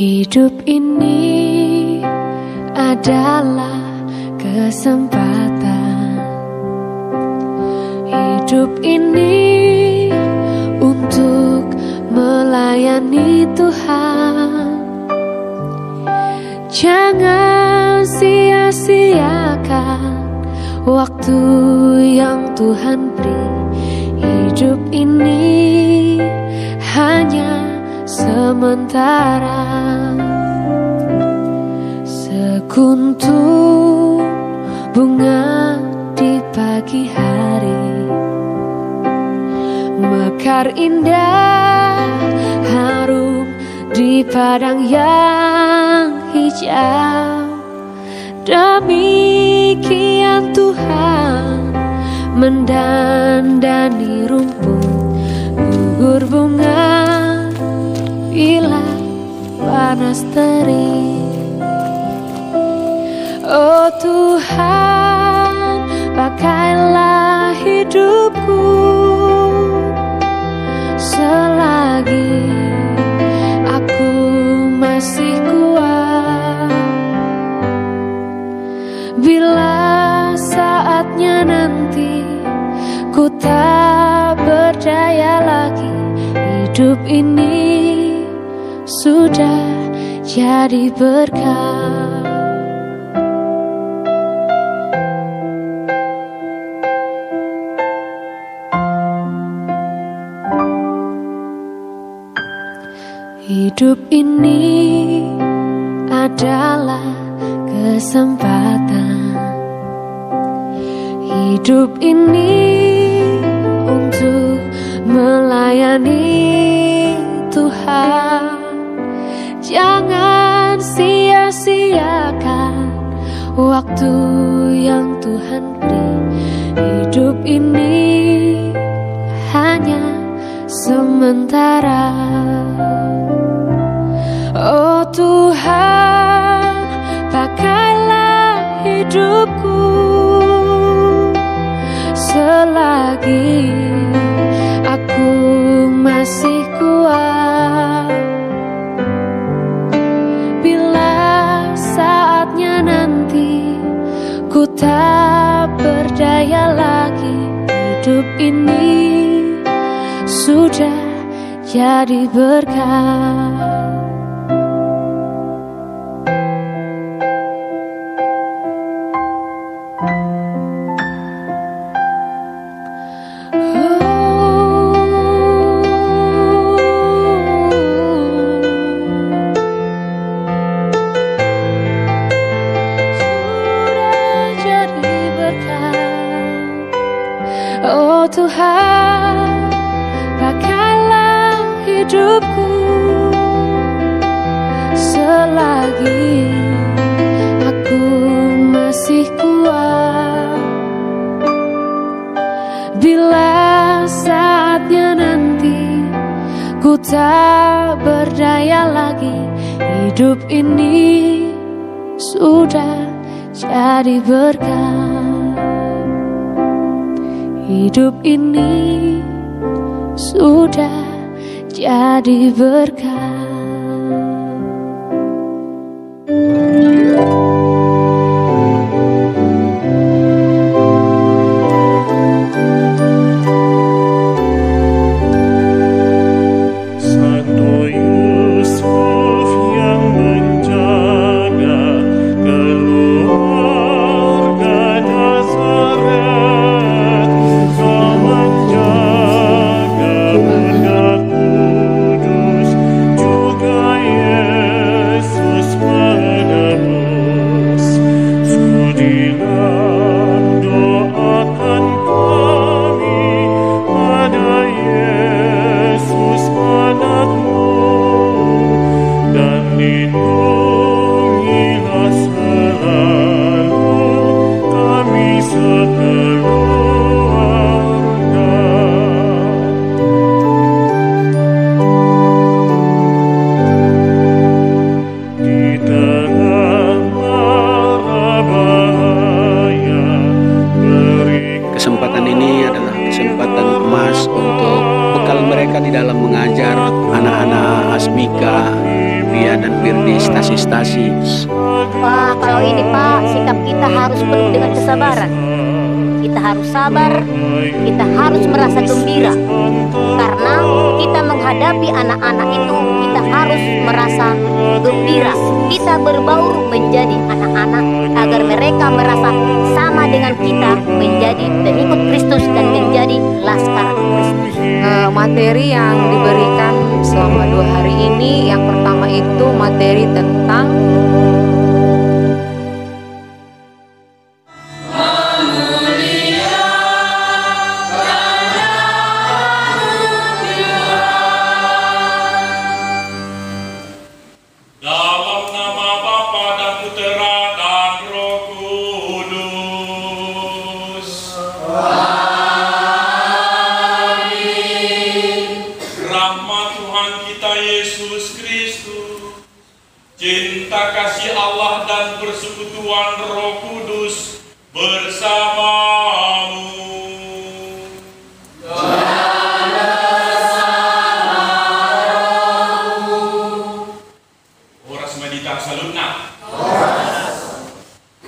Hidup ini adalah kesempatan. Hidup ini untuk melayani Tuhan. Jangan sia-siakan waktu yang Tuhan beri. Hidup ini hanya sementara. Sekuntum bunga di pagi hari, mekar indah harum di padang yang hijau. Demikian Tuhan mendandani rumput gugur bunga bila panas terik. Oh Tuhan, pakailah hidupku selagi aku masih kuat. Bila saatnya nanti ku tak berdaya lagi, hidup ini sudah jadi berkah. Hidup ini adalah kesempatan. Hidup ini untuk melayani Tuhan. Jangan sia-siakan waktu yang Tuhan beri. Hidup ini hanya sementara. Oh Tuhan, pakailah hidupku selagi aku masih kuat. Bila saatnya nanti ku tak berdaya lagi, hidup ini sudah jadi berkah. Oh Tuhan, pakailah hidupku selagi aku masih kuat. Bila saatnya nanti ku tak berdaya lagi, hidup ini sudah jadi berkah. Hidup ini sudah jadi berkah. Kudus kesabaran. Kita harus sabar, kita harus merasa gembira. Karena kita menghadapi anak-anak itu, kita harus merasa gembira. Kita berbaur menjadi anak-anak agar mereka merasa sama dengan kita, menjadi pengikut Kristus dan menjadi laskar Kristus. Materi yang diberikan selama 2 hari ini, yang pertama itu materi tentang cinta kasih Allah dan persekutuan Roh Kudus bersamamu. Horas medita salutna.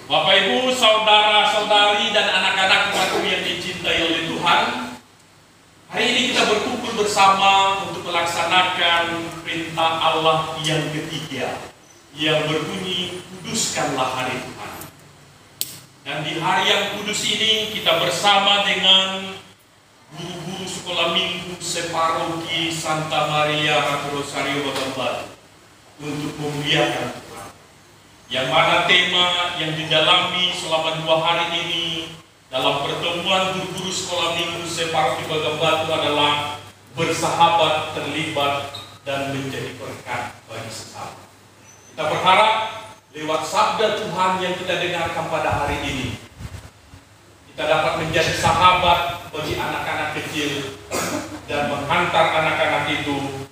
Bapak Ibu, saudara-saudari dan anak-anakku yang dicintai oleh Tuhan, hari ini kita berkumpul bersama untuk melaksanakan perintah Allah yang ketiga, yang berbunyi, kuduskanlah hari Tuhan. Dan di hari yang kudus ini kita bersama dengan guru-guru sekolah minggu separoki Santa Maria Ratu Rosario Bagambar untuk memuliakan Tuhan. Yang mana tema yang didalami selama 2 hari ini dalam pertemuan guru-guru sekolah minggu separoki Bagambar adalah bersahabat, terlibat, dan menjadi berkat bagi sesama. Kita berharap lewat sabda Tuhan yang kita dengarkan pada hari ini, kita dapat menjadi sahabat bagi anak-anak kecil dan menghantar anak-anak itu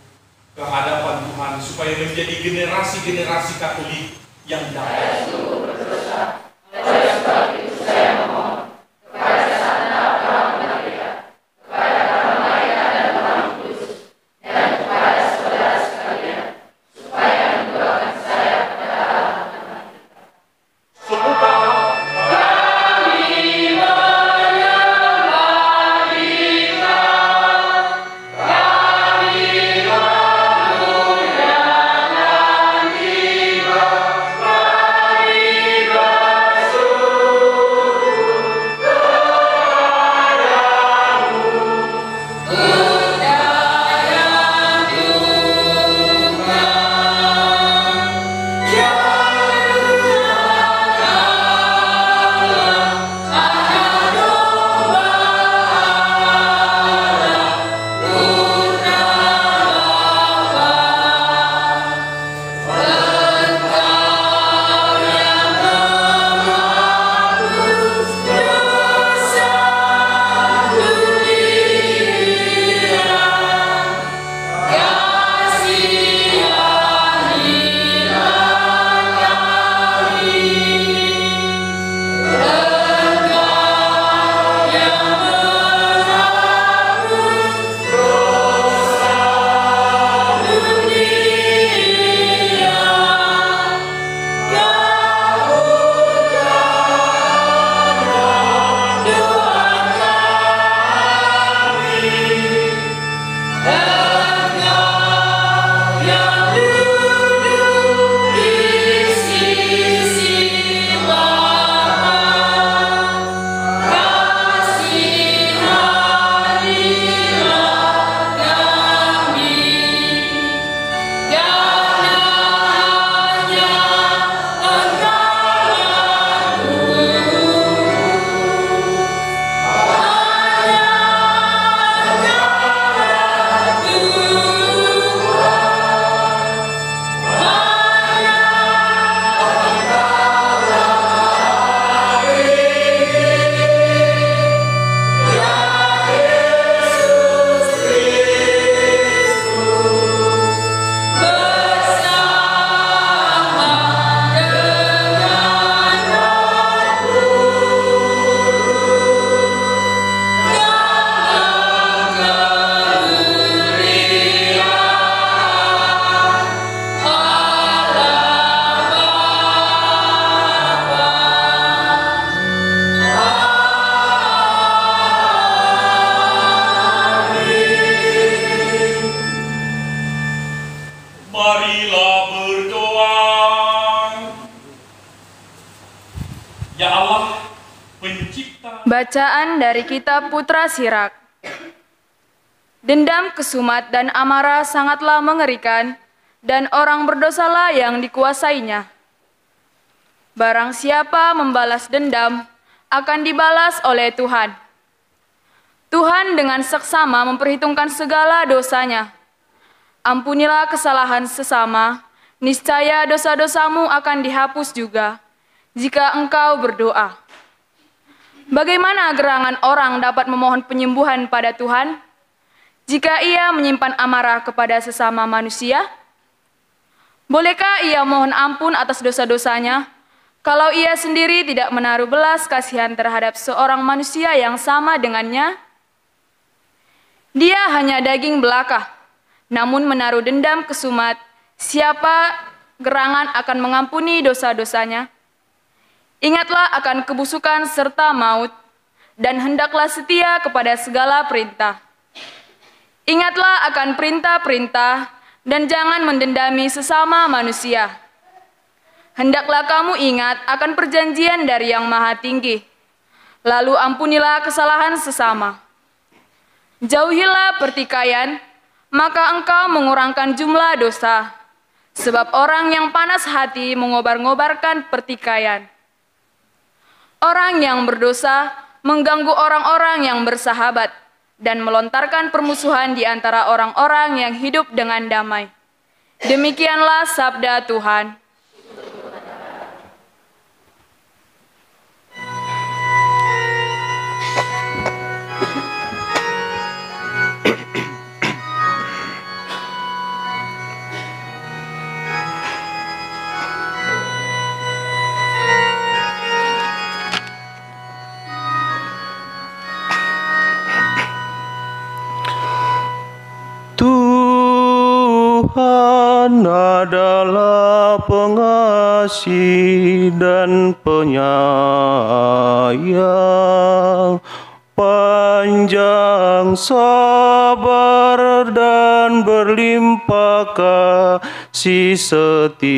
ke hadapan Tuhan supaya menjadi generasi-generasi Katolik yang dapat berdosa. Oleh sebab itu saya memohon kepada Sana Abraham Maria, kepada Bapa Maria dan Roh Kudus, dan kepada saudara sekalian, supaya mendoakan saya kepada Allah Tuhan kita. Semoga Bye. Bacaan dari Kitab Putra Sirak. Dendam, kesumat, dan amarah sangatlah mengerikan, dan orang berdosalah yang dikuasainya. Barang siapa membalas dendam, akan dibalas oleh Tuhan. Tuhan dengan seksama memperhitungkan segala dosanya. Ampunilah kesalahan sesama, niscaya dosa-dosamu akan dihapus juga, jika engkau berdoa. Bagaimana gerangan orang dapat memohon penyembuhan pada Tuhan, jika ia menyimpan amarah kepada sesama manusia? Bolehkah ia mohon ampun atas dosa-dosanya, kalau ia sendiri tidak menaruh belas kasihan terhadap seorang manusia yang sama dengannya? Dia hanya daging belaka, namun menaruh dendam kesumat, siapa gerangan akan mengampuni dosa-dosanya? Ingatlah akan kebusukan serta maut, dan hendaklah setia kepada segala perintah. Ingatlah akan perintah-perintah, dan jangan mendendami sesama manusia. Hendaklah kamu ingat akan perjanjian dari Yang Maha Tinggi, lalu ampunilah kesalahan sesama. Jauhilah pertikaian, maka engkau mengurangkan jumlah dosa, sebab orang yang panas hati mengobar-ngobarkan pertikaian. Orang yang berdosa mengganggu orang-orang yang bersahabat dan melontarkan permusuhan di antara orang-orang yang hidup dengan damai. Demikianlah sabda Tuhan. Tuhan adalah pengasih dan penyayang, panjang sabar dan berlimpah kasih setia.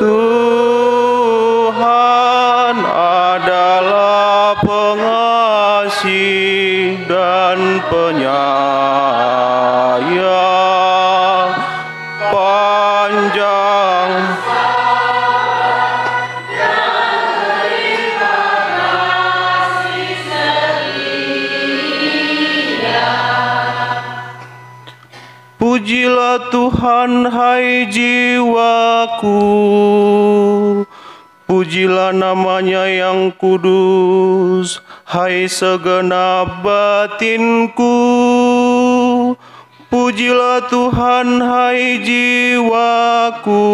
Tuhan adalah pengasih dan penyayang, panjang Pujilah Tuhan, hai jiwaku, pujilah namanya yang kudus, hai segenap batinku. Pujilah Tuhan, hai jiwaku,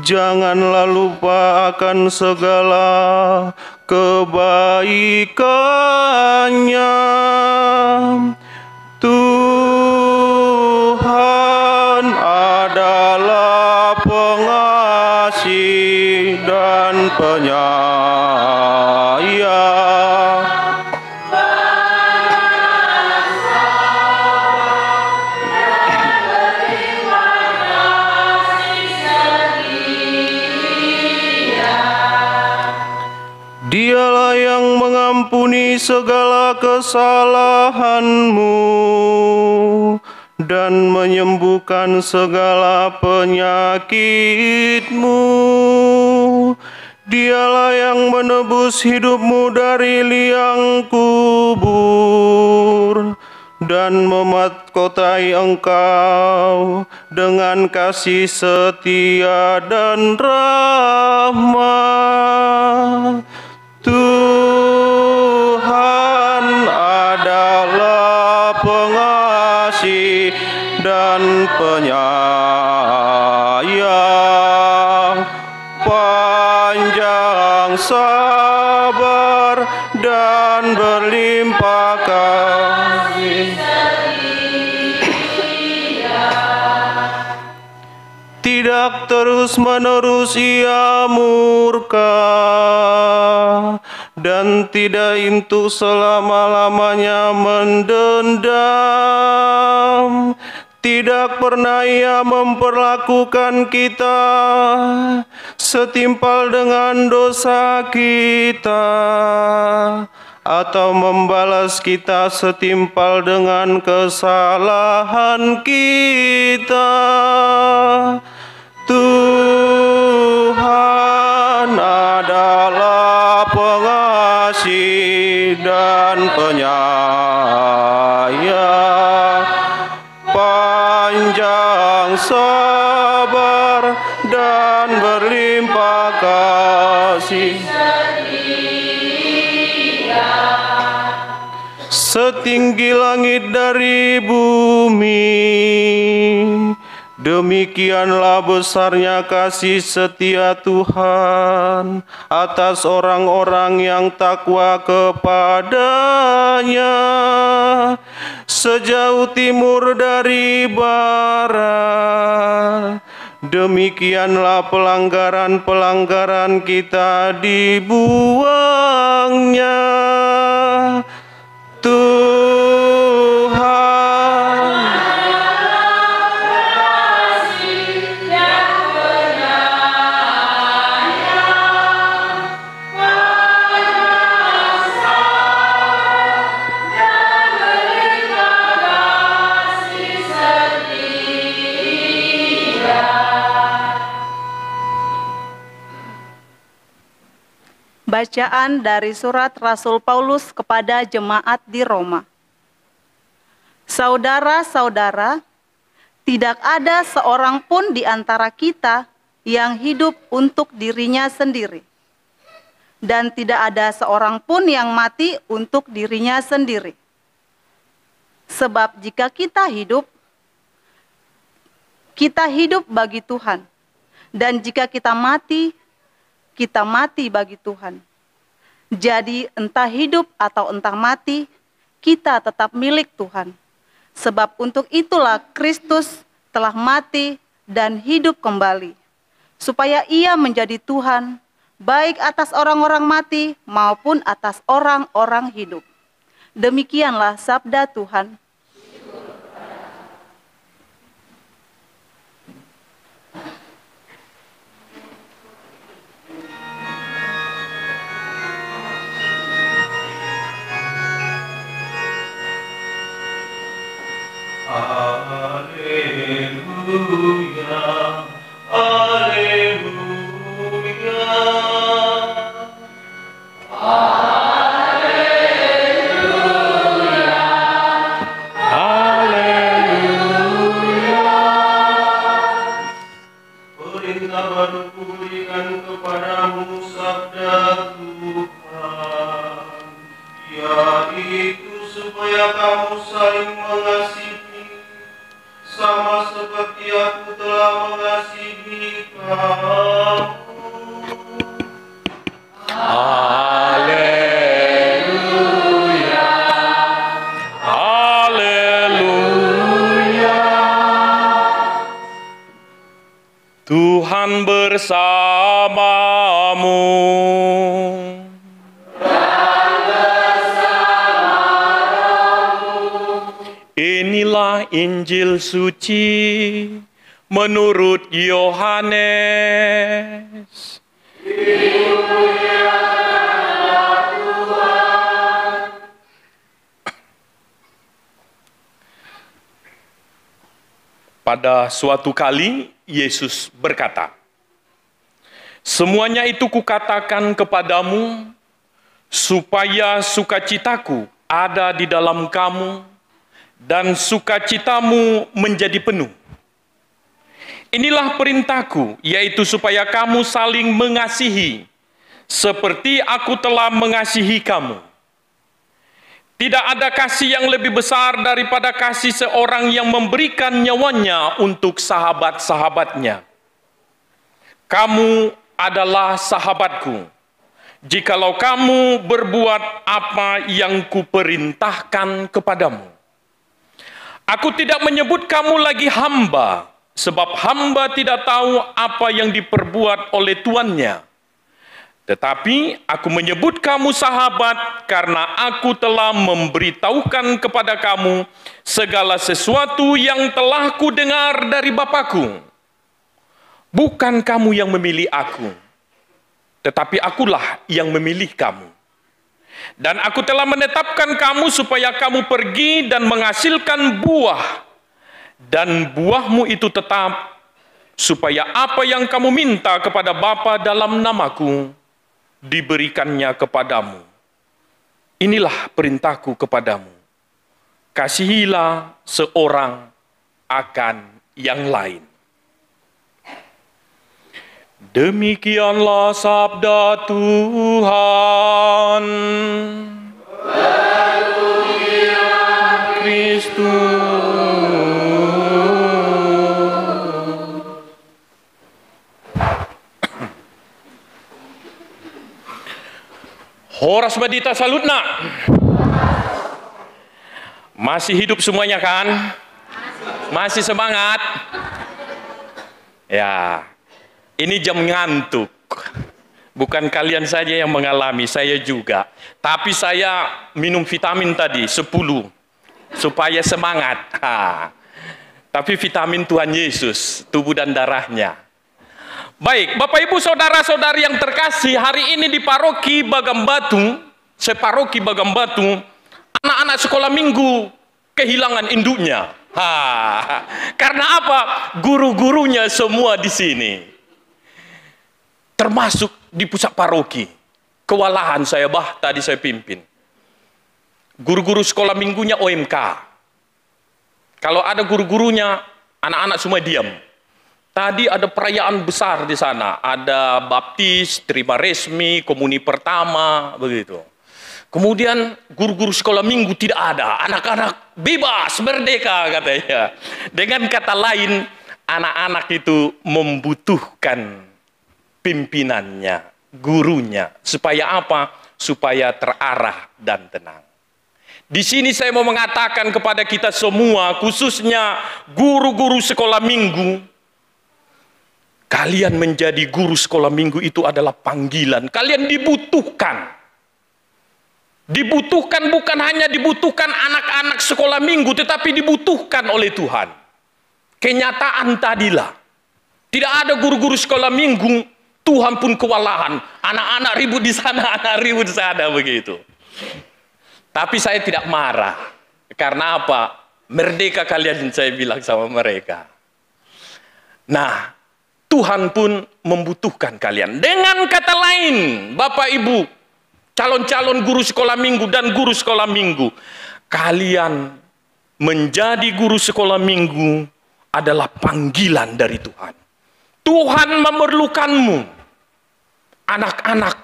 janganlah lupa akan segala kebaikannya. Tuhan adalah pengasih dan penyayang, Dialah yang mengampuni segala kesalahanmu dan menyembuhkan segala penyakitmu. Dialah yang menebus hidupmu dari liang kubur dan memahkotai engkau dengan kasih setia dan rahmat. Tuhan adalah pengasih dan penyayang, panjang sabar dan berlimpah kasih. Tidak terus-menerus ia murka, dan tidak untuk selama-lamanya mendendam. Tidak pernah Ia memperlakukan kita setimpal dengan dosa kita, atau membalas kita setimpal dengan kesalahan kita. Tuhan adalah pengasih dan penyayang, panjang sabar dan berlimpah kasih. Setinggi langit dari bumi, demikianlah besarnya kasih setia Tuhan atas orang-orang yang takwa kepada-Nya. Sejauh timur dari barat, demikianlah pelanggaran-pelanggaran kita dibuangnya. Tuhan Bacaan dari surat Rasul Paulus kepada jemaat di Roma. Saudara-saudara, tidak ada seorang pun di antara kita yang hidup untuk dirinya sendiri, dan tidak ada seorang pun yang mati untuk dirinya sendiri. Sebab jika kita hidup bagi Tuhan, dan jika kita mati bagi Tuhan. Jadi entah hidup atau entah mati, kita tetap milik Tuhan. Sebab untuk itulah Kristus telah mati dan hidup kembali, supaya Ia menjadi Tuhan, baik atas orang-orang mati maupun atas orang-orang hidup. Demikianlah sabda Tuhan. Haleluya, haleluya, haleluya, haleluya. Perintah baru kuberikan kepadamu sabda Tuhan, yaitu supaya kamu saling mengasihi, sama seperti aku telah mengasihi kamu. Haleluya, haleluya. Tuhan bersamamu. Inilah Injil suci menurut Yohanes. Pada suatu kali Yesus berkata, "Semuanya itu kukatakan kepadamu, supaya sukacitaku ada di dalam kamu, dan sukacitamu menjadi penuh. Inilah perintahku, yaitu supaya kamu saling mengasihi, seperti aku telah mengasihi kamu. Tidak ada kasih yang lebih besar daripada kasih seorang yang memberikan nyawanya untuk sahabat-sahabatnya. Kamu adalah sahabatku, jikalau kamu berbuat apa yang kuperintahkan kepadamu. Aku tidak menyebut kamu lagi hamba, sebab hamba tidak tahu apa yang diperbuat oleh tuannya. Tetapi aku menyebut kamu sahabat karena aku telah memberitahukan kepada kamu segala sesuatu yang telah kudengar dari Bapakku. Bukan kamu yang memilih aku, tetapi akulah yang memilih kamu. Dan aku telah menetapkan kamu supaya kamu pergi dan menghasilkan buah. Dan buahmu itu tetap, supaya apa yang kamu minta kepada Bapa dalam namaku, diberikannya kepadamu. Inilah perintahku kepadamu. Kasihilah seorang akan yang lain. Demikianlah sabda Tuhan. Kristus. Horas Badita Salutna. Masih hidup semuanya kan? Masih semangat? Ya, ini jam ngantuk. Bukan kalian saja yang mengalami, saya juga. Tapi saya minum vitamin tadi 10 supaya semangat. Tapi vitamin Tuhan Yesus, tubuh dan darahnya. Baik, Bapak Ibu Saudara-saudari yang terkasih, hari ini di Paroki Bagambatu, separoki Bagambatu, anak-anak sekolah minggu kehilangan induknya. Karena apa? Guru-gurunya semua di sini. Termasuk di pusat paroki. Kewalahan saya, tadi saya pimpin. Guru-guru sekolah minggunya OMK. Kalau ada guru-gurunya, anak-anak semua diam. Tadi ada perayaan besar di sana, ada baptis, terima resmi, komuni pertama, begitu. Kemudian guru-guru sekolah minggu tidak ada, anak-anak bebas, merdeka katanya. Dengan kata lain, anak-anak itu membutuhkan pimpinannya, gurunya, supaya apa? Supaya terarah dan tenang. Di sini saya mau mengatakan kepada kita semua, khususnya guru-guru sekolah minggu, kalian menjadi guru sekolah minggu itu adalah panggilan. Kalian dibutuhkan. Dibutuhkan bukan hanya dibutuhkan anak-anak sekolah minggu, tetapi dibutuhkan oleh Tuhan. Kenyataan tadilah. Tidak ada guru-guru sekolah minggu, Tuhan pun kewalahan. Anak-anak ribut di sana, anak ribut di sana, begitu. Tapi saya tidak marah. Karena apa? Merdeka kalian, saya bilang sama mereka. Nah, Tuhan pun membutuhkan kalian. Dengan kata lain, Bapak Ibu, calon-calon guru sekolah minggu dan guru sekolah minggu, kalian menjadi guru sekolah minggu adalah panggilan dari Tuhan. Tuhan memerlukanmu. Anak-anak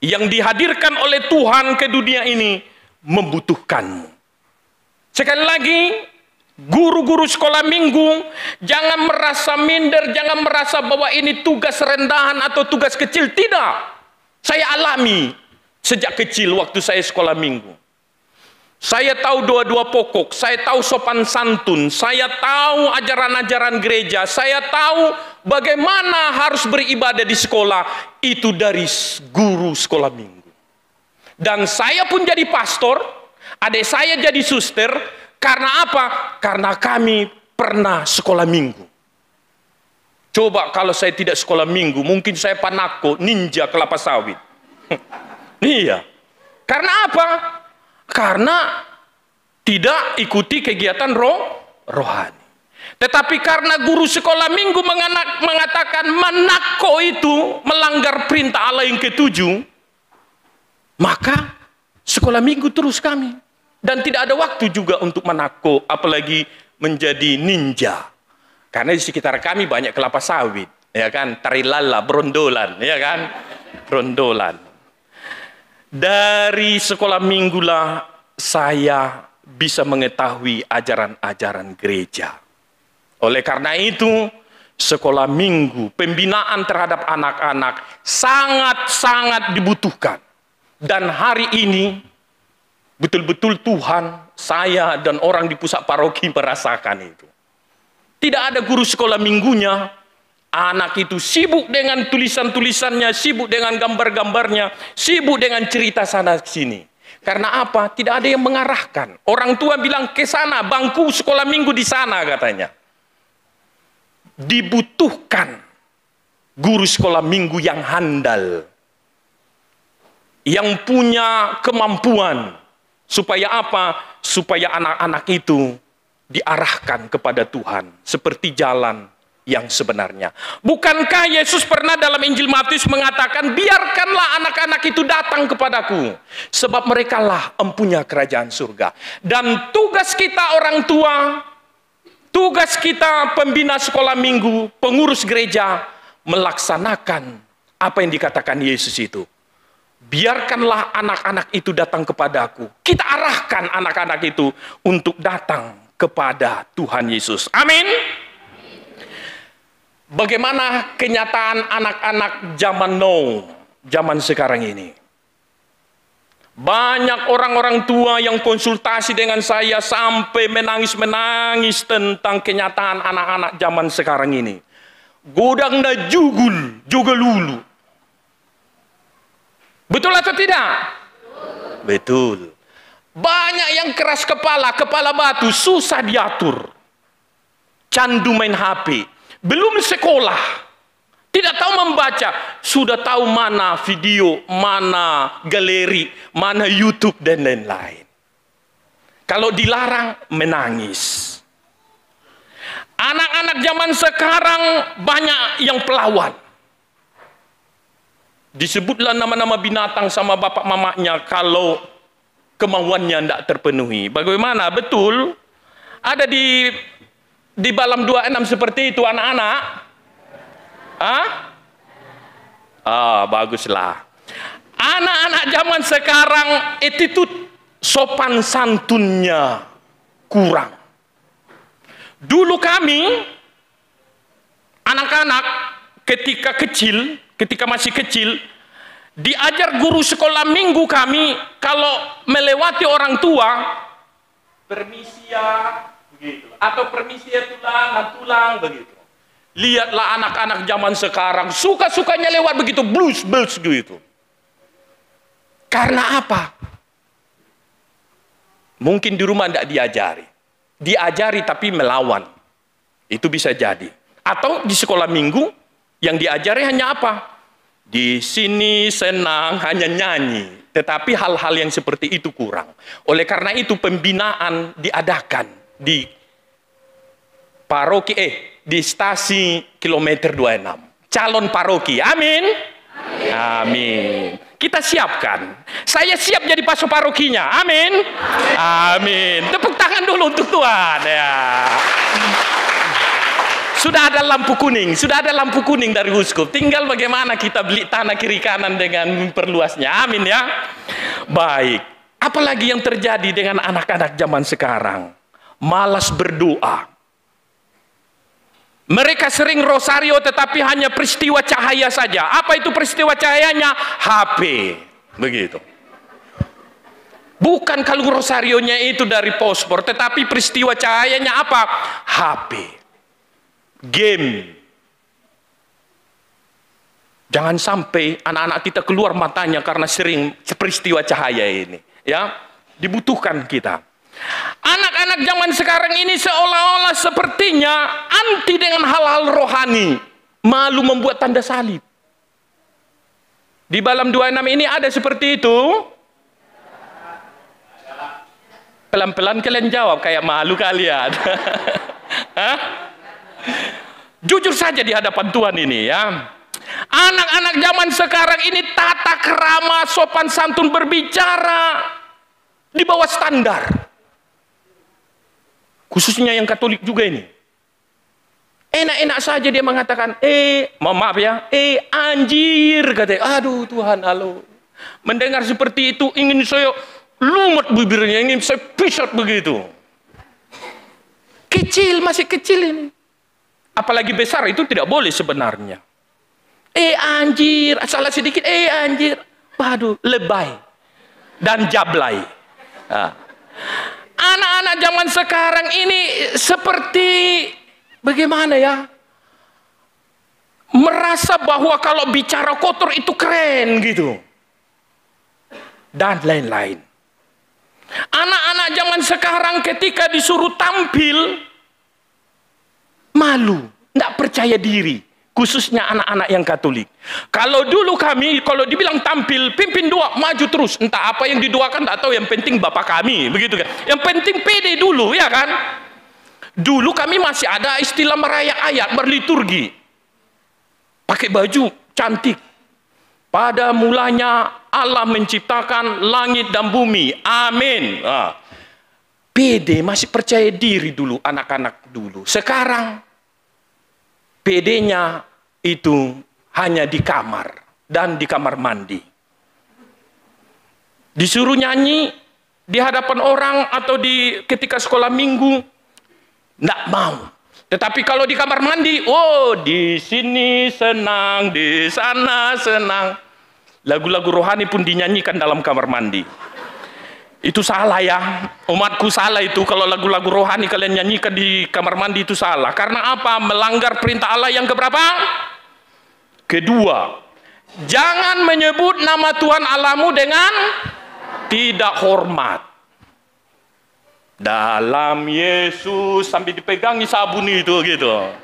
yang dihadirkan oleh Tuhan ke dunia ini membutuhkanmu. Sekali lagi, guru-guru sekolah minggu, jangan merasa minder, jangan merasa bahwa ini tugas rendahan atau tugas kecil. Tidak. Saya alami sejak kecil waktu saya sekolah minggu. Saya tahu doa-doa pokok, saya tahu sopan santun, saya tahu ajaran-ajaran gereja, saya tahu bagaimana harus beribadah di sekolah. Itu dari guru sekolah minggu. Dan saya pun jadi pastor, adik saya jadi suster. Karena apa? Karena kami pernah sekolah minggu. Coba kalau saya tidak sekolah minggu, mungkin saya panako, ninja kelapa sawit. Iya. Karena apa? Karena tidak ikuti kegiatan rohani. Tetapi karena guru sekolah minggu mengatakan manako itu melanggar perintah Allah yang ke-7, maka sekolah minggu terus kami. Dan tidak ada waktu juga untuk manako, apalagi menjadi ninja. Karena di sekitar kami banyak kelapa sawit, ya kan? Tarilala, brondolan, ya kan? Brondolan. Dari sekolah minggulah saya bisa mengetahui ajaran-ajaran gereja. Oleh karena itu, sekolah minggu, pembinaan terhadap anak-anak sangat-sangat dibutuhkan. Dan hari ini, betul-betul Tuhan, saya dan orang di pusat paroki merasakan itu. Tidak ada guru sekolah minggunya, Anak itu sibuk dengan tulisan-tulisannya, sibuk dengan gambar-gambarnya, sibuk dengan cerita sana sini. Karena apa? Tidak ada yang mengarahkan. Orang tua bilang ke sana, bangku sekolah minggu di sana katanya. Dibutuhkan guru sekolah minggu yang handal, yang punya kemampuan. Supaya apa? Supaya anak-anak itu diarahkan kepada Tuhan seperti jalan yang sebenarnya. Bukankah Yesus pernah dalam Injil Matius mengatakan, biarkanlah anak-anak itu datang kepadaku, sebab merekalah empunya kerajaan surga. Dan tugas kita orang tua, tugas kita pembina sekolah minggu, pengurus gereja, melaksanakan apa yang dikatakan Yesus itu. Biarkanlah anak-anak itu datang kepadaku. Kita arahkan anak-anak itu untuk datang kepada Tuhan Yesus. Amin. Bagaimana kenyataan anak-anak zaman now, zaman sekarang ini? Banyak orang-orang tua yang konsultasi dengan saya sampai menangis-menangis tentang kenyataan anak-anak zaman sekarang ini. Godang na jugul, juga lulu. Betul atau tidak? Betul. Banyak yang keras kepala, kepala batu, susah diatur. Candu main HP. Belum sekolah, tidak tahu membaca, sudah tahu mana video, mana galeri, mana YouTube, dan lain-lain. Kalau dilarang, menangis. Anak-anak zaman sekarang banyak yang pelawan. Disebutlah nama-nama binatang sama bapak mamanya kalau kemauannya tidak terpenuhi. Bagaimana? Betul. Ada di Balam 26 seperti itu anak-anak? Baguslah. Anak-anak zaman sekarang attitude sopan santunnya kurang. Dulu kami anak-anak ketika masih kecil, diajar guru sekolah minggu kami kalau melewati orang tua, permisi ya, begitu. Atau permisi ya tulang begitu. Lihatlah anak-anak zaman sekarang suka-sukanya lewat begitu, blues gitu. Karena apa? Mungkin di rumah tidak diajari. Diajari tapi melawan. Itu bisa jadi. Atau di sekolah minggu yang diajari hanya apa? Di sini senang hanya nyanyi. Tetapi hal-hal yang seperti itu kurang. Oleh karena itu pembinaan diadakan di paroki di stasi kilometer 26. Calon paroki. Amin. Amin. Kita siapkan. Saya siap jadi pasu parokinya. Amin. Amin. Tepuk tangan dulu untuk Tuhan ya. Sudah ada lampu kuning dari uskup. Tinggal bagaimana kita beli tanah kiri kanan dengan memperluasnya. Amin ya. Baik. Apalagi yang terjadi dengan anak-anak zaman sekarang? Malas berdoa. Mereka sering rosario tetapi hanya peristiwa cahaya saja. Apa itu peristiwa cahayanya? HP. Begitu. Bukan kalau rosarionya itu dari pospor, tetapi peristiwa cahayanya apa? HP. Game. Jangan sampai anak-anak kita keluar matanya karena sering peristiwa cahaya ini. Ya, dibutuhkan kita. Anak-anak zaman sekarang ini seolah-olah sepertinya anti dengan hal-hal rohani. Malu membuat tanda salib. Di Balam 26 ini ada seperti itu. Pelan-pelan kalian jawab kayak malu kalian. Jujur saja di hadapan Tuhan ini ya. Anak-anak zaman sekarang ini tata krama sopan santun berbicara di bawah standar. Khususnya yang Katolik juga ini. Enak-enak saja dia mengatakan, maaf ya, anjir, katanya. Aduh Tuhan, halo. Mendengar seperti itu, ingin saya lumut bibirnya, ingin saya pisat begitu. Kecil, masih kecil ini. Apalagi besar, itu tidak boleh sebenarnya. Anjir, salah sedikit, anjir. Waduh, lebay. Dan jablay. Anak-anak zaman sekarang ini seperti bagaimana ya? merasa bahwa kalau bicara kotor itu keren gitu. Dan lain-lain. Anak-anak zaman sekarang ketika disuruh tampil, malu, tidak percaya diri. Khususnya anak-anak yang Katolik. Kalau dulu kami, kalau dibilang tampil, pimpin doa, maju terus. Entah apa yang didoakan, tak tahu. Yang penting Bapak kami, begitu kan. Yang penting pede dulu, ya kan. Dulu kami masih ada istilah merayak ayat, berliturgi. Pakai baju cantik. Pada mulanya Allah menciptakan langit dan bumi. Amin. Pede, masih percaya diri dulu anak-anak dulu. Sekarang PD-nya itu hanya di kamar dan di kamar mandi. Disuruh nyanyi di hadapan orang atau ketika sekolah minggu, tidak mau. Tetapi kalau di kamar mandi, oh di sini senang, di sana senang. Lagu-lagu rohani pun dinyanyikan dalam kamar mandi. Itu salah ya, umatku salah itu kalau lagu-lagu rohani kalian nyanyikan di kamar mandi itu salah. Karena apa? Melanggar perintah Allah yang keberapa? Kedua, jangan menyebut nama Tuhan Allahmu dengan tidak hormat. Dalam Yesus sambil dipegangi sabun itu gitu.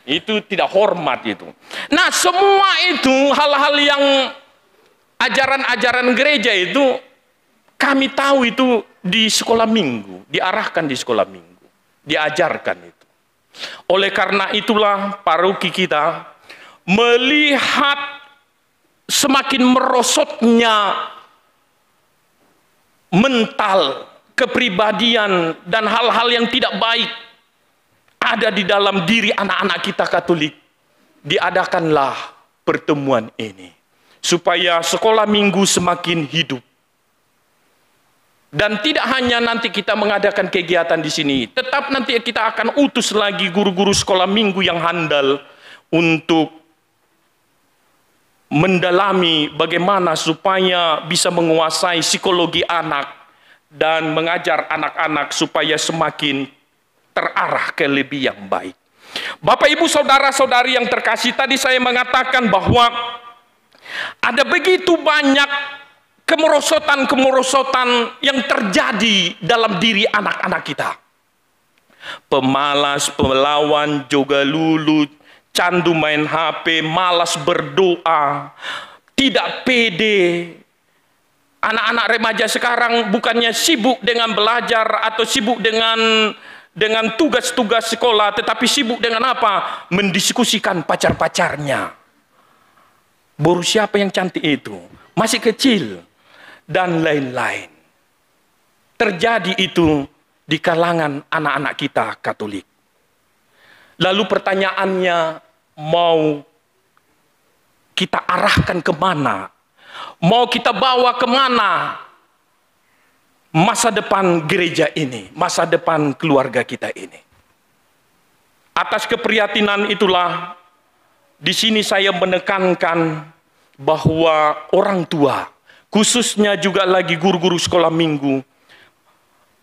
Itu tidak hormat itu. Nah, semua itu hal-hal yang ajaran-ajaran gereja itu kami tahu itu di sekolah minggu, diarahkan di sekolah minggu, diajarkan itu. Oleh karena itulah paroki kita melihat semakin merosotnya mental, kepribadian, dan hal-hal yang tidak baik ada di dalam diri anak-anak kita Katolik. Diadakanlah pertemuan ini supaya sekolah minggu semakin hidup. Dan tidak hanya nanti kita mengadakan kegiatan di sini, tetap nanti kita akan utus lagi guru-guru sekolah minggu yang handal untuk mendalami bagaimana supaya bisa menguasai psikologi anak dan mengajar anak-anak supaya semakin terarah ke lebih yang baik. Bapak, Ibu, saudara-saudari yang terkasih, tadi saya mengatakan bahwa ada begitu banyak kemerosotan-kemerosotan yang terjadi dalam diri anak-anak kita. Pemalas, pelawan, joga lulut, candu main HP, malas berdoa, tidak pede. Anak-anak remaja sekarang bukannya sibuk dengan belajar atau sibuk dengan tugas-tugas sekolah, tetapi sibuk dengan apa? Mendiskusikan pacar-pacarnya. Baru siapa yang cantik itu? Masih kecil. Dan lain-lain. Terjadi itu di kalangan anak-anak kita Katolik. Lalu pertanyaannya, mau kita arahkan kemana? Mau kita bawa kemana masa depan gereja ini, masa depan keluarga kita ini? Atas keprihatinan itulah, di sini saya menekankan bahwa orang tua, khususnya juga lagi guru-guru sekolah minggu,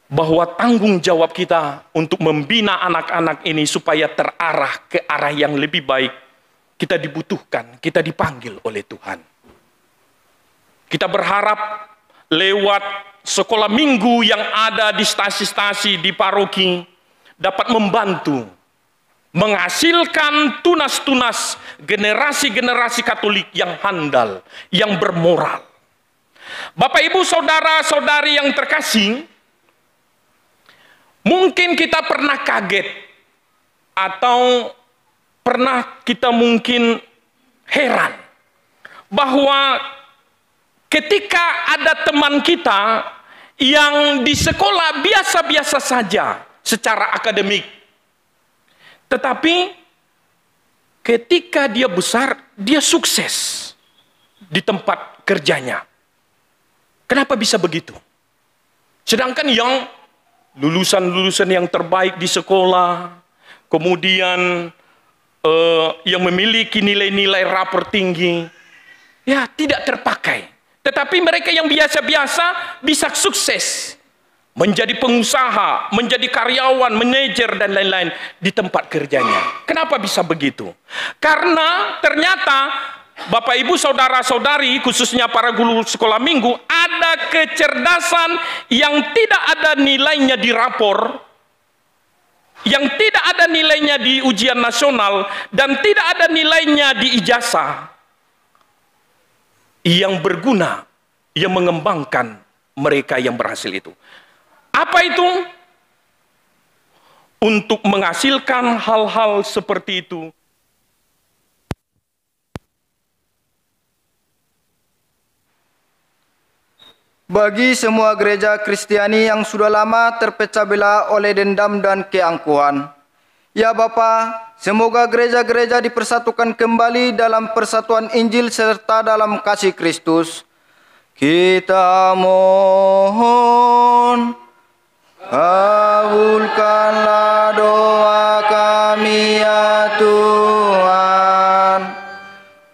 bahwa tanggung jawab kita untuk membina anak-anak ini supaya terarah ke arah yang lebih baik, kita dibutuhkan, kita dipanggil oleh Tuhan. Kita berharap lewat sekolah minggu yang ada di stasi-stasi, di paroki, dapat membantu menghasilkan tunas-tunas generasi-generasi Katolik yang handal, yang bermoral. Bapak, Ibu, saudara-saudari yang terkasih, mungkin kita pernah kaget atau pernah kita mungkin heran bahwa ketika ada teman kita yang di sekolah biasa-biasa saja secara akademik, tetapi ketika dia besar, dia sukses di tempat kerjanya. Kenapa bisa begitu? Sedangkan yang lulusan-lulusan yang terbaik di sekolah, kemudian yang memiliki nilai-nilai rapor tinggi, ya tidak terpakai. Tetapi mereka yang biasa-biasa bisa sukses menjadi pengusaha, menjadi karyawan, manajer, dan lain-lain di tempat kerjanya. Kenapa bisa begitu? Karena ternyata Bapak Ibu saudara-saudari, khususnya para guru sekolah minggu, ada kecerdasan yang tidak ada nilainya di rapor, yang tidak ada nilainya di ujian nasional, dan tidak ada nilainya di ijazah, yang berguna, yang mengembangkan mereka yang berhasil itu. Apa itu? Untuk menghasilkan hal-hal seperti itu, bagi semua gereja Kristiani yang sudah lama terpecah belah oleh dendam dan keangkuhan. Ya Bapa, semoga gereja-gereja dipersatukan kembali dalam persatuan Injil serta dalam kasih Kristus. Kita mohon, kabulkanlah doa kami ya Tuhan.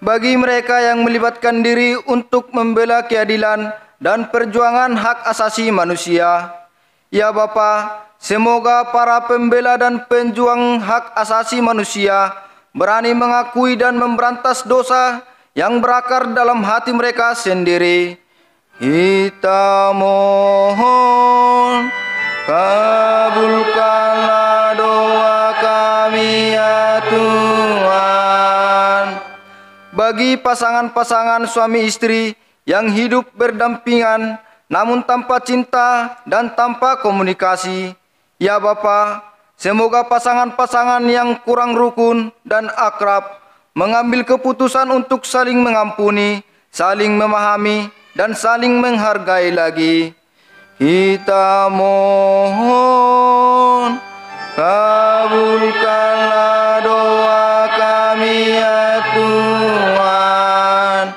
Bagi mereka yang melibatkan diri untuk membela keadilan dan perjuangan hak asasi manusia, ya Bapa, semoga para pembela dan penjuang hak asasi manusia berani mengakui dan memberantas dosa yang berakar dalam hati mereka sendiri. Kita mohon, kabulkanlah doa kami ya Tuhan. Bagi pasangan-pasangan suami istri yang hidup berdampingan namun tanpa cinta dan tanpa komunikasi, ya Bapa, semoga pasangan-pasangan yang kurang rukun dan akrab mengambil keputusan untuk saling mengampuni, saling memahami, dan saling menghargai lagi. Kita mohon, kabulkanlah doa kami ya Tuhan.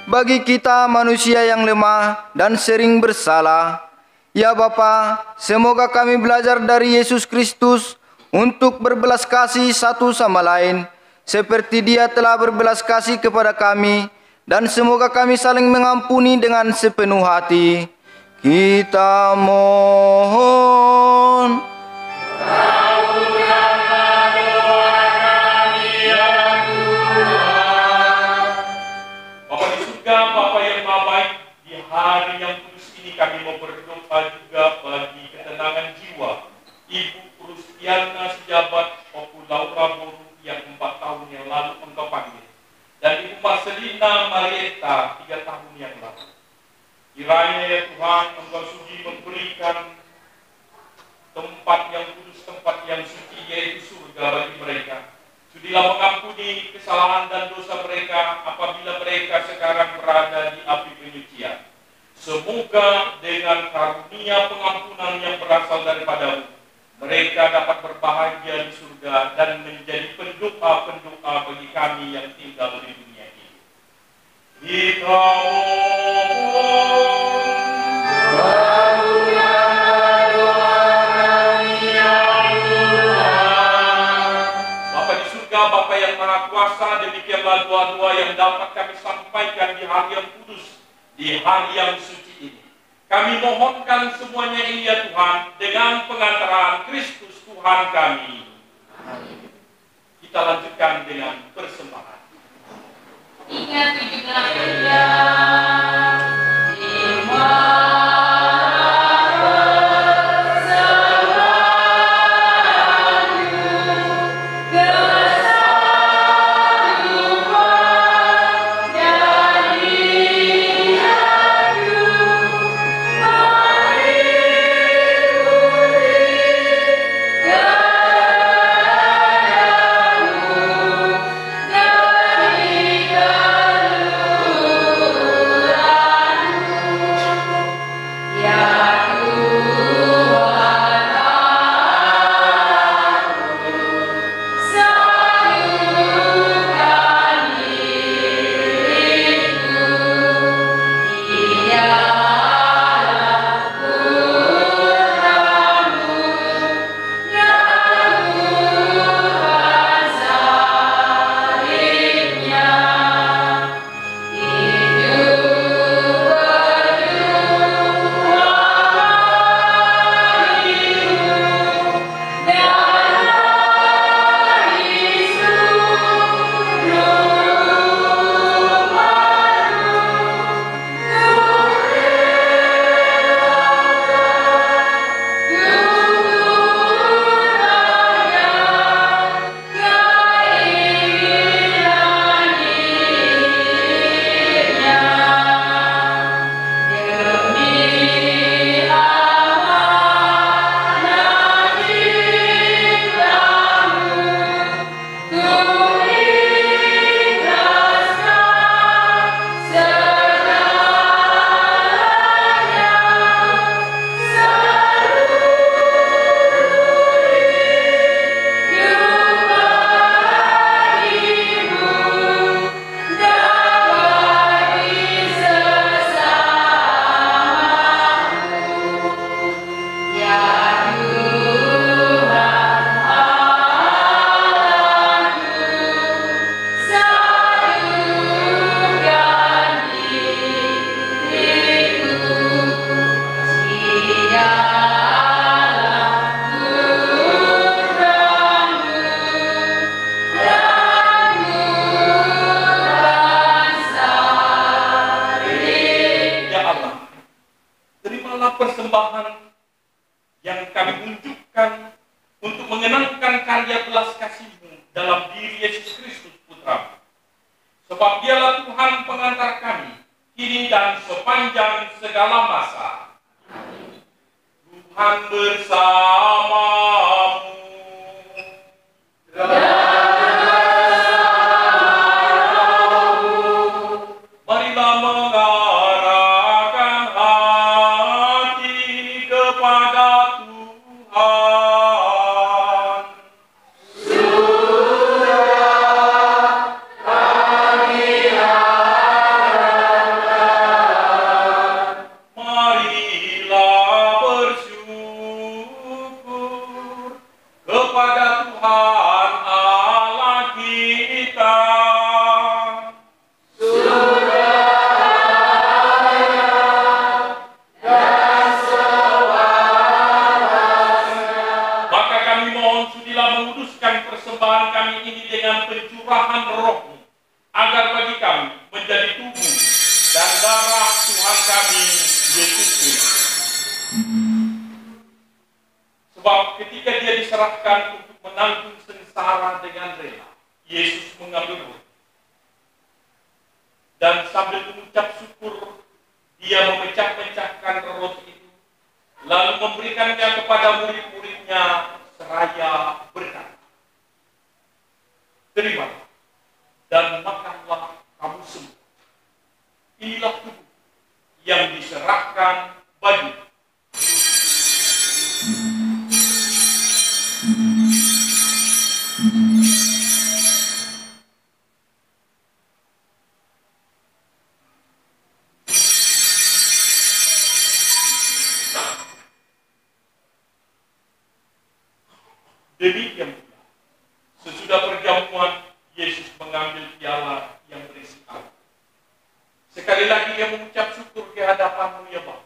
Bagi kita manusia yang lemah dan sering bersalah, ya Bapa, semoga kami belajar dari Yesus Kristus untuk berbelas kasih satu sama lain, seperti Dia telah berbelas kasih kepada kami, dan semoga kami saling mengampuni dengan sepenuh hati. Kita mohon, Bapa yang Maha Baik, di hari yang kudus ini kami mau berdoa juga bagi ketenangan jiwa Ibu Rustiana Sejabat Opu Laura Boru yang 4 tahun yang lalu Engkau panggil, dan Ibu Marcelina Marieta 3 tahun yang lalu. Kiranya ya Tuhan, Engkau sudi memberikan tempat yang kudus, tempat yang suci, yaitu surga bagi mereka. Sudilah mengampuni kesalahan dan dosa mereka apabila mereka sekarang berada di api penyucian. Semoga dengan karunia pengampunan yang berasal daripada-Mu, mereka dapat berbahagia di surga dan menjadi pendoa-pendoa bagi kami yang tinggal di dunia ini. Kita Bapa yang Maha Kuasa, demikianlah doa-doa yang dapat kami sampaikan di hari yang kudus, di hari yang suci ini. Kami mohonkan semuanya ini ya Tuhan, dengan pengantaran Kristus Tuhan kami. Amin. Kita lanjutkan dengan persembahan. Ingat 17 Hallelujah. adalah persembahan yang kami unjukkan untuk mengenangkan karya belas kasih-Mu dalam diri Yesus Kristus Putra. Sebab Dialah Tuhan pengantar kami, kini dan sepanjang segala masa. Tuhan bersamamu. Marilah mengarahkan hati kepada Tuhan. Marilah bersyukur kepada Tuhan Allah kita. Maka kami mohon sudilah menguduskan persembahan kami ini dengan pencurahan Roh-Mu, agar bagi kami menjadi tubuh dan darah Tuhan kami Yesus Kristus. Sebab ketika Dia diserahkan untuk menanggung sengsara dengan rela, Yesus mengambil roti. Dan sambil mengucap syukur, Dia memecah-mecahkan roti itu, lalu memberikannya kepada murid-muridnya seraya berkata, "Terimalah dan makanlah kamu semua. Inilah tubuh yang diserahkan bagi." Demikian pula, sesudah perjamuan, Yesus mengambil piala yang berisi air. Sekali lagi Dia mengucap syukur di hadapan-Mu ya Bapa,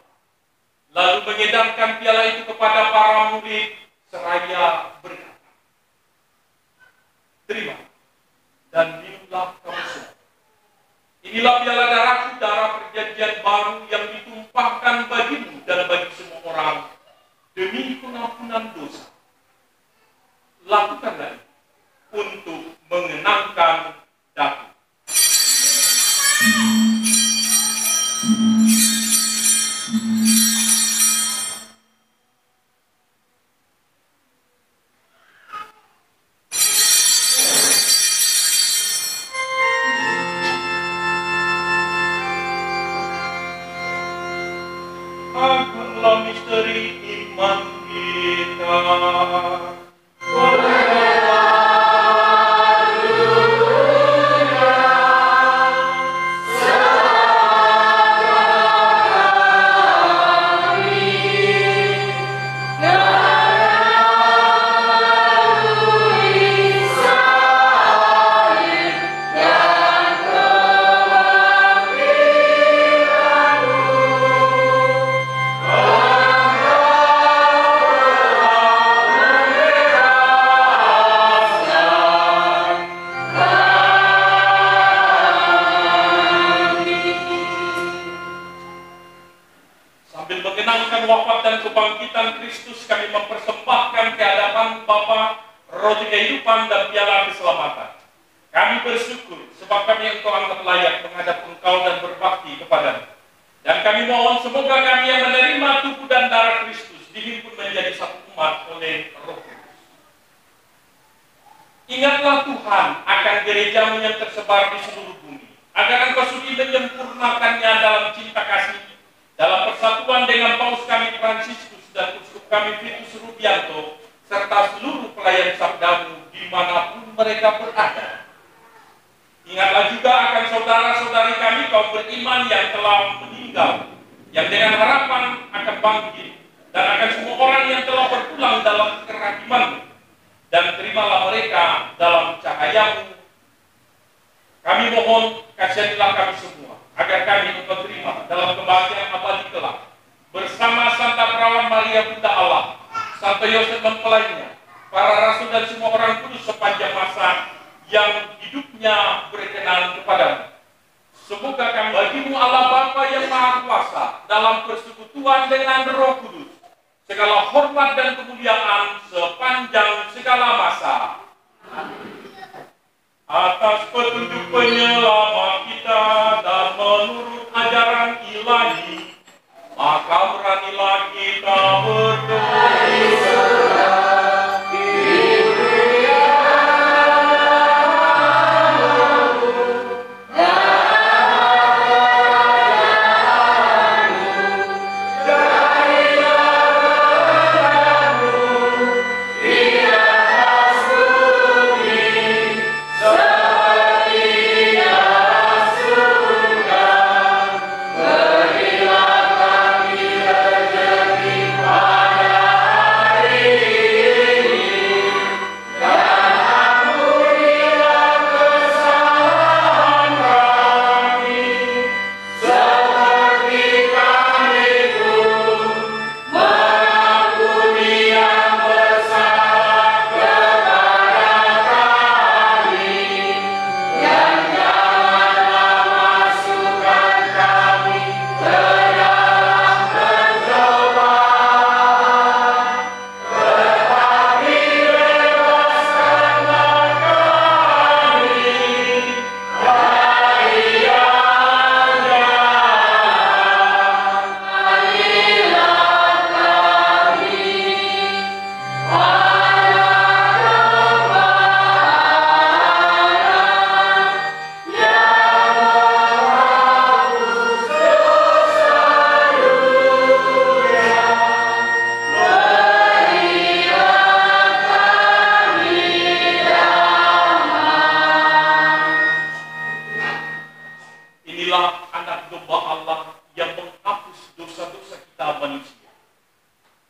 lalu mengedarkan piala itu kepada para murid seraya berkata, "Terima dan minumlah kamu semua. Inilah piala darahku, darah perjanjian baru yang ditumpahkan bagimu dan bagi semua orang demi pengampunan dosa. Lakukanlah untuk mengenangkan daku." Agunlah misteri iman kita. Sambil mengenangkan wafat dan kebangkitan Kristus, kami mempersembahkan ke hadapan Bapa roti kehidupan dan piala keselamatan. Kami bersyukur sebab kami Engkau anggap layak menghadap Engkau dan berbakti kepada-Mu. Dan kami mohon semoga kami yang menerima tubuh dan darah Kristus dihimpun menjadi satu umat oleh Roh Kudus. Ingatlah Tuhan akan gereja-Mu yang tersebar di seluruh bumi, agar Engkau sudi menyempurnakannya dalam cinta kasih, dalam persatuan dengan Paus kami Fransiskus dan Uskup kami Vitus Rubianto, serta seluruh pelayan sabda-Mu dimanapun mereka berada. Ingatlah juga akan saudara-saudari kami kaum beriman yang telah meninggal, yang dengan harapan akan bangkit, dan akan semua orang yang telah berpulang dalam kerahiman-Mu, dan terimalah mereka dalam cahaya-Mu. Kami mohon kasihanilah kami semua, agar kami Engkau terima dalam kebahagiaan abadi kelak, bersama Santa Perawan Maria Bunda Allah, Santo Yosef mempelainya, para rasul dan semua orang kudus sepanjang masa yang hidupnya berkenan kepadamu. Semoga kami bagi-Mu Allah Bapa yang Maha Kuasa dalam persekutuan persekutuan dengan Roh Kudus, segala hormat dan kemuliaan sepanjang segala masa. Atas petunjuk penyelamat kita dan menurut ajaran ilahi, maka beranilah kita berdoa.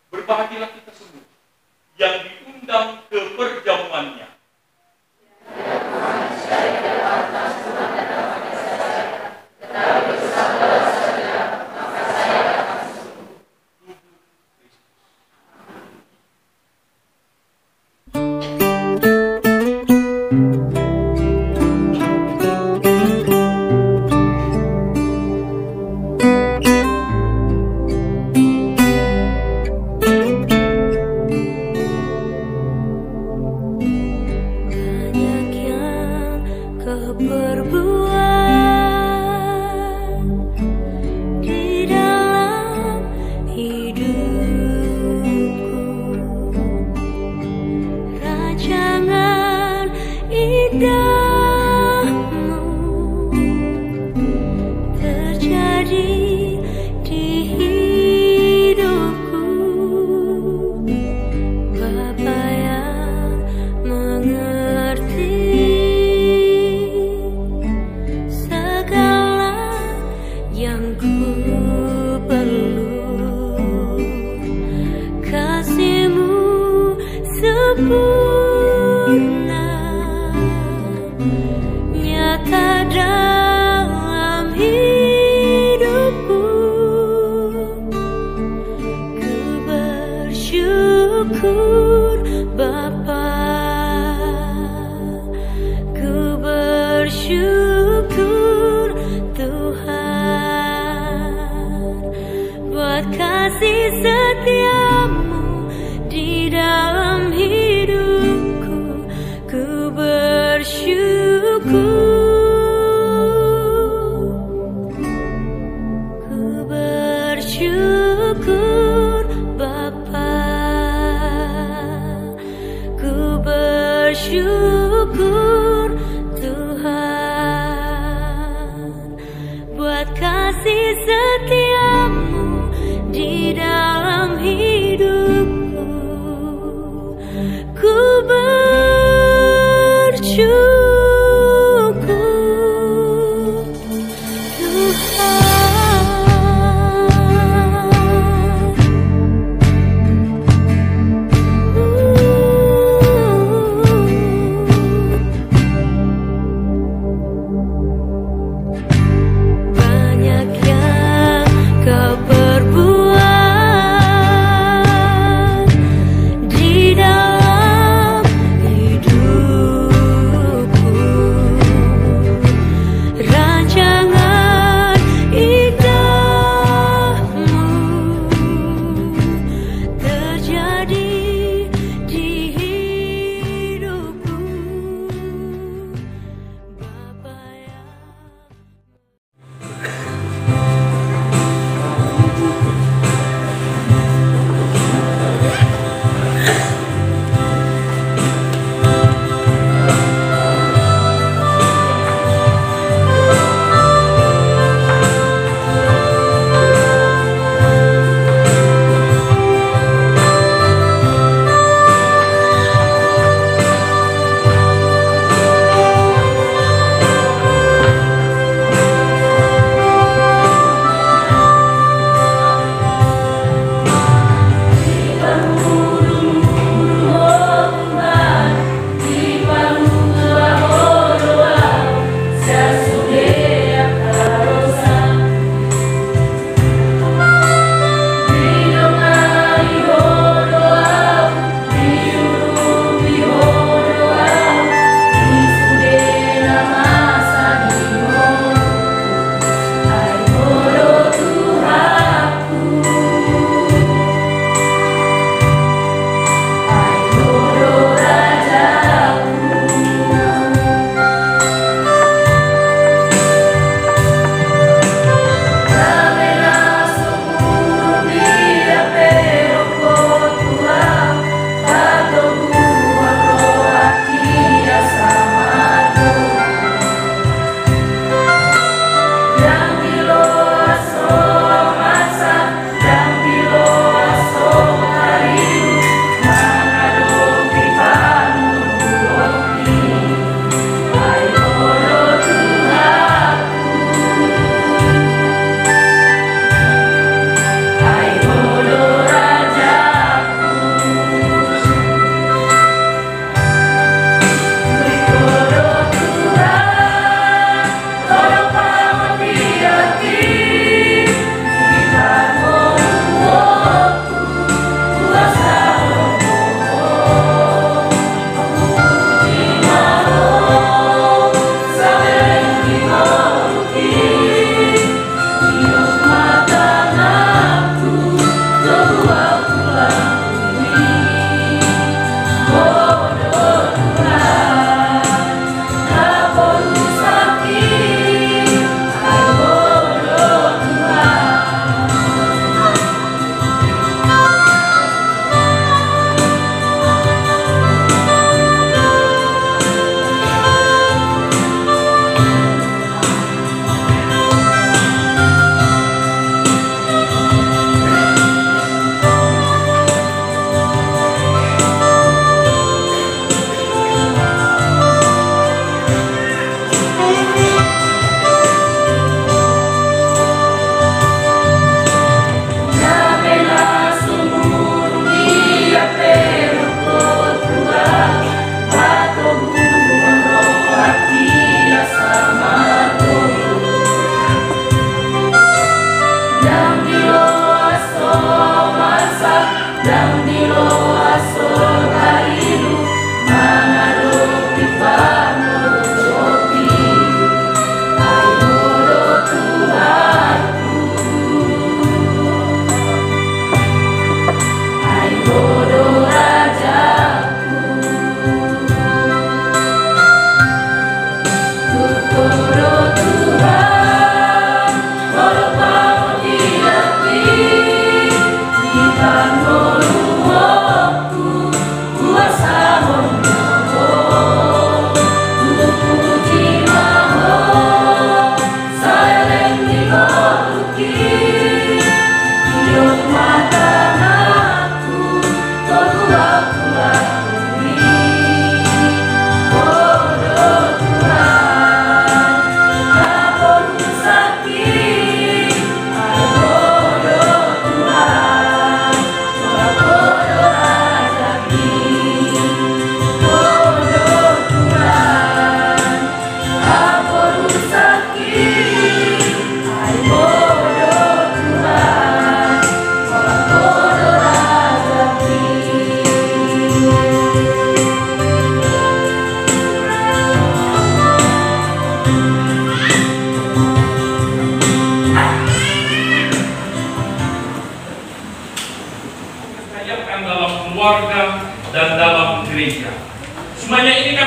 Berbahagialah kita semua yang diundang ke perjamuannya.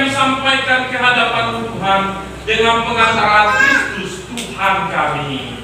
kami sampaikan ke hadapan Tuhan dengan pengantaran Kristus Tuhan kami.